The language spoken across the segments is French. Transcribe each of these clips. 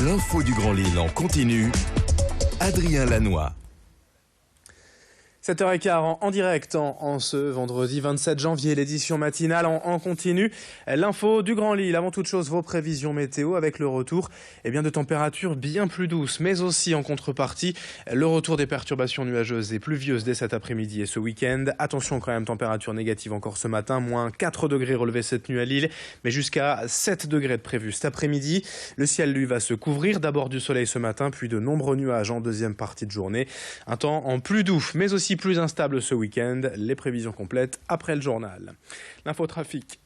L'info du Grand Lille en continu, Adrien Lanois. 7h15 en direct en ce vendredi 27 janvier, l'édition matinale en continu. L'info du Grand Lille, avant toute chose, vos prévisions météo avec le retour de températures bien plus douces, mais aussi en contrepartie, le retour des perturbations nuageuses et pluvieuses dès cet après-midi et ce week-end. Attention quand même, température négative encore ce matin, moins 4 degrés relevés cette nuit à Lille, mais jusqu'à 7 degrés de prévu cet après-midi. Le ciel, lui, va se couvrir, d'abord du soleil ce matin, puis de nombreux nuages en deuxième partie de journée. Un temps en plus doux, mais aussi plus instable ce week-end. Les prévisions complètes après le journal. L'infotrafic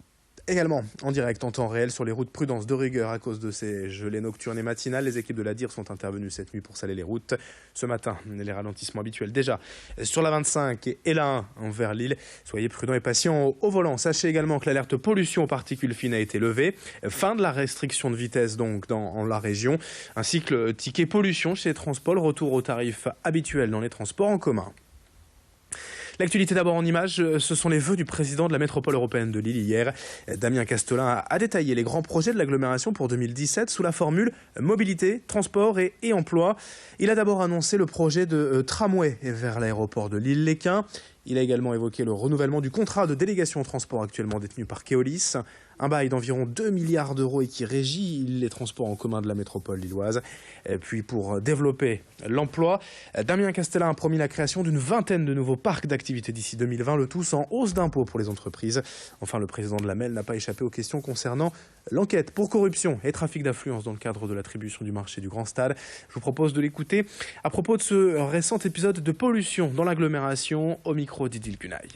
également en direct en temps réel sur les routes, prudence de rigueur à cause de ces gelées nocturnes et matinales. Les équipes de la DIR sont intervenues cette nuit pour saler les routes. Ce matin, les ralentissements habituels déjà sur la 25 et la 1 vers Lille. Soyez prudents et patients au volant. Sachez également que l'alerte pollution aux particules fines a été levée. Fin de la restriction de vitesse donc dans la région, ainsi que le ticket pollution chez Transpol. Retour aux tarifs habituels dans les transports en commun. L'actualité d'abord en images, ce sont les vœux du président de la métropole européenne de Lille hier. Damien Castelin a détaillé les grands projets de l'agglomération pour 2017 sous la formule mobilité, transport et emploi. Il a d'abord annoncé le projet de tramway vers l'aéroport de Lille-Léquin. Il a également évoqué le renouvellement du contrat de délégation au transport actuellement détenu par Keolis. Un bail d'environ 2 milliards d'euros et qui régit les transports en commun de la métropole lilloise. Et puis pour développer l'emploi, Damien Castelin a promis la création d'une vingtaine de nouveaux parcs d'activités d'ici 2020, le tout sans hausse d'impôts pour les entreprises. Enfin, le président de la MEL n'a pas échappé aux questions concernant l'enquête pour corruption et trafic d'influence dans le cadre de l'attribution du marché du Grand Stade. Je vous propose de l'écouter à propos de ce récent épisode de pollution dans l'agglomération au micro d'Idil Kunaï.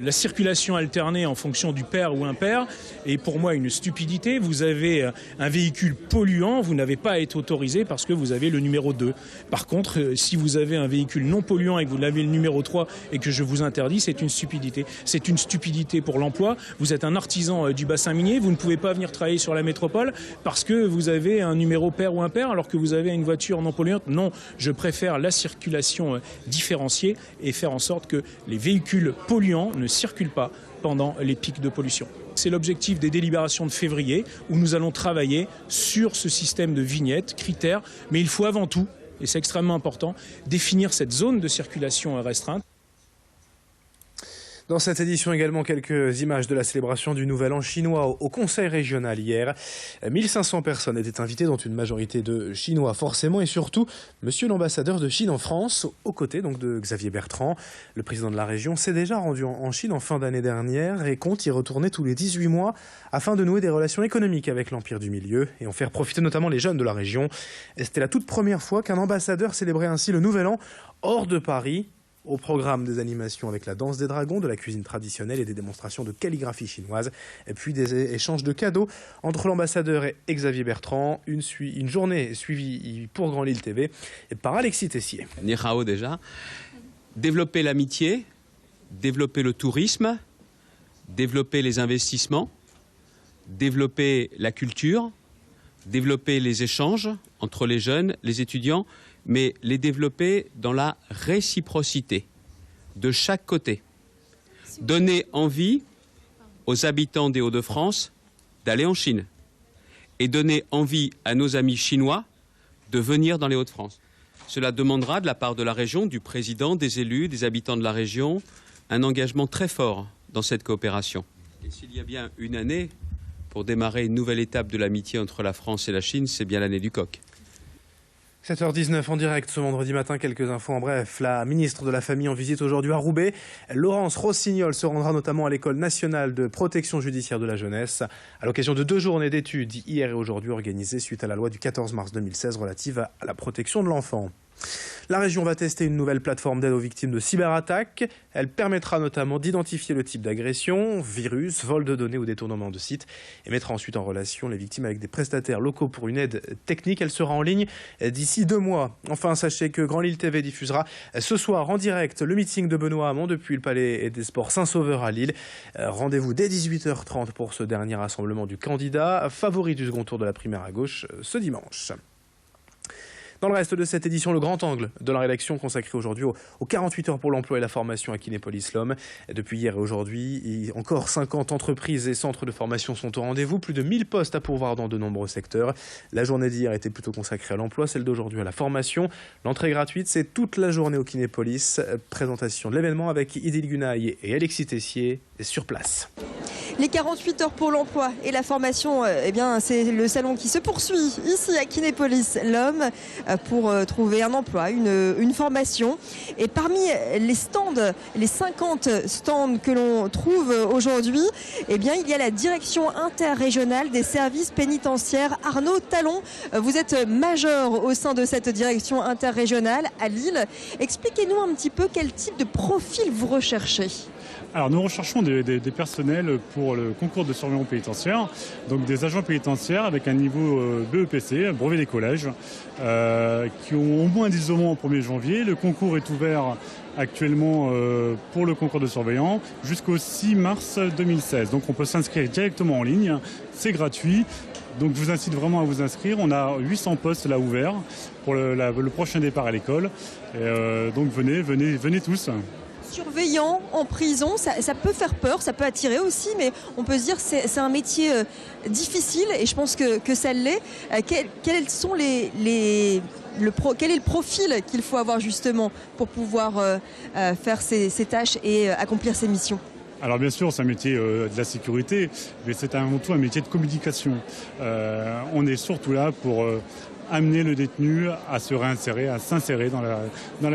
La circulation alternée en fonction du pair ou impair est pour moi une stupidité. Vous avez un véhicule polluant, vous n'avez pas à être autorisé parce que vous avez le numéro 2. Par contre, si vous avez un véhicule non polluant et que vous avez le numéro 3 et que je vous interdis, c'est une stupidité. C'est une stupidité pour l'emploi. Vous êtes un artisan du bassin minier, vous ne pouvez pas venir travailler sur la métropole parce que vous avez un numéro pair ou impair alors que vous avez une voiture non polluante. Non, je préfère la circulation différenciée et faire en sorte que les véhicules polluants ne circulent pas pendant les pics de pollution. C'est l'objectif des délibérations de février où nous allons travailler sur ce système de vignettes, critères, mais il faut avant tout, et c'est extrêmement important, définir cette zone de circulation restreinte. Dans cette édition également, quelques images de la célébration du Nouvel An chinois au Conseil régional hier. 1500 personnes étaient invitées, dont une majorité de Chinois forcément, et surtout Monsieur l'ambassadeur de Chine en France, aux côtés donc de Xavier Bertrand. Le président de la région s'est déjà rendu en Chine en fin d'année dernière et compte y retourner tous les 18 mois afin de nouer des relations économiques avec l'Empire du Milieu et en faire profiter notamment les jeunes de la région. Et c'était la toute première fois qu'un ambassadeur célébrait ainsi le Nouvel An hors de Paris. Au programme des animations avec la danse des dragons, de la cuisine traditionnelle et des démonstrations de calligraphie chinoise. Et puis des échanges de cadeaux entre l'ambassadeur et Xavier Bertrand. Une journée suivie pour Grand Lille TV et par Alexis Tessier. Ni hao déjà. Développer l'amitié, développer le tourisme, développer les investissements, développer la culture, développer les échanges entre les jeunes, les étudiants, mais les développer dans la réciprocité de chaque côté. Donner envie aux habitants des Hauts-de-France d'aller en Chine et donner envie à nos amis chinois de venir dans les Hauts-de-France. Cela demandera de la part de la région, du président, des élus, des habitants de la région, un engagement très fort dans cette coopération. Et s'il y a bien une année pour démarrer une nouvelle étape de l'amitié entre la France et la Chine, c'est bien l'année du coq. 7h19 en direct ce vendredi matin, quelques infos en bref. La ministre de la Famille en visite aujourd'hui à Roubaix. Laurence Rossignol se rendra notamment à l'École nationale de protection judiciaire de la jeunesse à l'occasion de 2 journées d'études hier et aujourd'hui organisées suite à la loi du 14 mars 2016 relative à la protection de l'enfant. La région va tester une nouvelle plateforme d'aide aux victimes de cyberattaques. Elle permettra notamment d'identifier le type d'agression, virus, vol de données ou détournement de sites et mettra ensuite en relation les victimes avec des prestataires locaux pour une aide technique. Elle sera en ligne d'ici 2 mois. Enfin, sachez que Grand Lille TV diffusera ce soir en direct le meeting de Benoît Hamon depuis le Palais des Sports Saint-Sauveur à Lille. Rendez-vous dès 18h30 pour ce dernier rassemblement du candidat favori du second tour de la primaire à gauche ce dimanche. Dans le reste de cette édition, le grand angle de la rédaction consacré aujourd'hui aux 48 heures pour l'emploi et la formation à Kinépolis-Lhomme. Depuis hier et aujourd'hui, encore 50 entreprises et centres de formation sont au rendez-vous. Plus de 1000 postes à pourvoir dans de nombreux secteurs. La journée d'hier était plutôt consacrée à l'emploi, celle d'aujourd'hui à la formation. L'entrée gratuite, c'est toute la journée au Kinépolis. Présentation de l'événement avec Idil Gunaï et Alexis Tessier sur place. Les 48 heures pour l'emploi et la formation, c'est le salon qui se poursuit ici à Kinépolis-Lhomme pour trouver un emploi, une formation. Et parmi les stands, les 50 stands que l'on trouve aujourd'hui, il y a la direction interrégionale des services pénitentiaires. Arnaud Talon, vous êtes major au sein de cette direction interrégionale à Lille. Expliquez-nous un petit peu quel type de profil vous recherchez. Alors nous recherchons des personnels pour le concours de surveillant pénitentiaire, donc des agents pénitentiaires avec un niveau BEPC, brevet des collèges, qui ont au moins 10 mois au 1er janvier. Le concours est ouvert actuellement pour le concours de surveillant jusqu'au 6 mars 2016. Donc on peut s'inscrire directement en ligne, c'est gratuit. Donc je vous incite vraiment à vous inscrire. On a 800 postes là ouverts pour le prochain départ à l'école. Donc venez tous. Surveillant en prison, ça peut faire peur, ça peut attirer aussi, mais on peut se dire que c'est un métier difficile et je pense que ça l'est. Quel est le profil qu'il faut avoir justement pour pouvoir faire ces tâches et accomplir ces missions ? Alors bien sûr, c'est un métier de la sécurité, mais c'est avant tout un métier de communication. On est surtout là pour amener le détenu à se réinsérer, à s'insérer dans la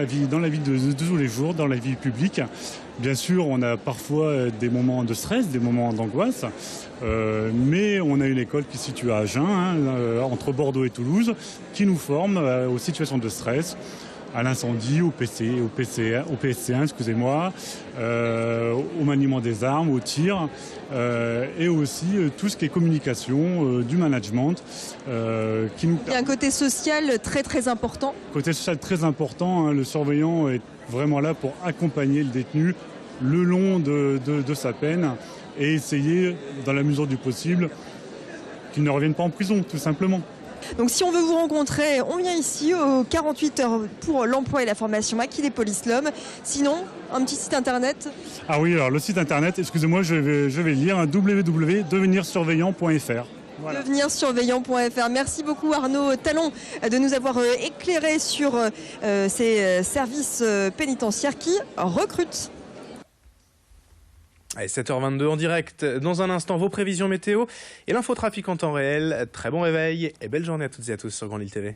vie de tous les jours, dans la vie publique. Bien sûr, on a parfois des moments de stress, des moments d'angoisse, mais on a une école qui se situe à Agen, entre Bordeaux et Toulouse, qui nous forme aux situations de stress, à l'incendie, au PSC1, excusez-moi, au maniement des armes, au tir, et aussi tout ce qui est communication, du management. Il y a un côté social très très important. Côté social très important, le surveillant est vraiment là pour accompagner le détenu le long de sa peine et essayer, dans la mesure du possible, qu'il ne revienne pas en prison, tout simplement. Donc si on veut vous rencontrer, on vient ici aux 48 heures pour l'emploi et la formation à Kinépolis-Lhomme. Sinon, un petit site internet. Ah oui, alors le site internet, excusez-moi, je vais lire, www.devenirsurveillant.fr. Voilà. Devenirsurveillant.fr. Merci beaucoup Arnaud Talon de nous avoir éclairé sur ces services pénitentiaires qui recrutent. Allez, 7h22 en direct. Dans un instant, vos prévisions météo et l'infotrafic en temps réel. Très bon réveil et belle journée à toutes et à tous sur Grand Lille TV.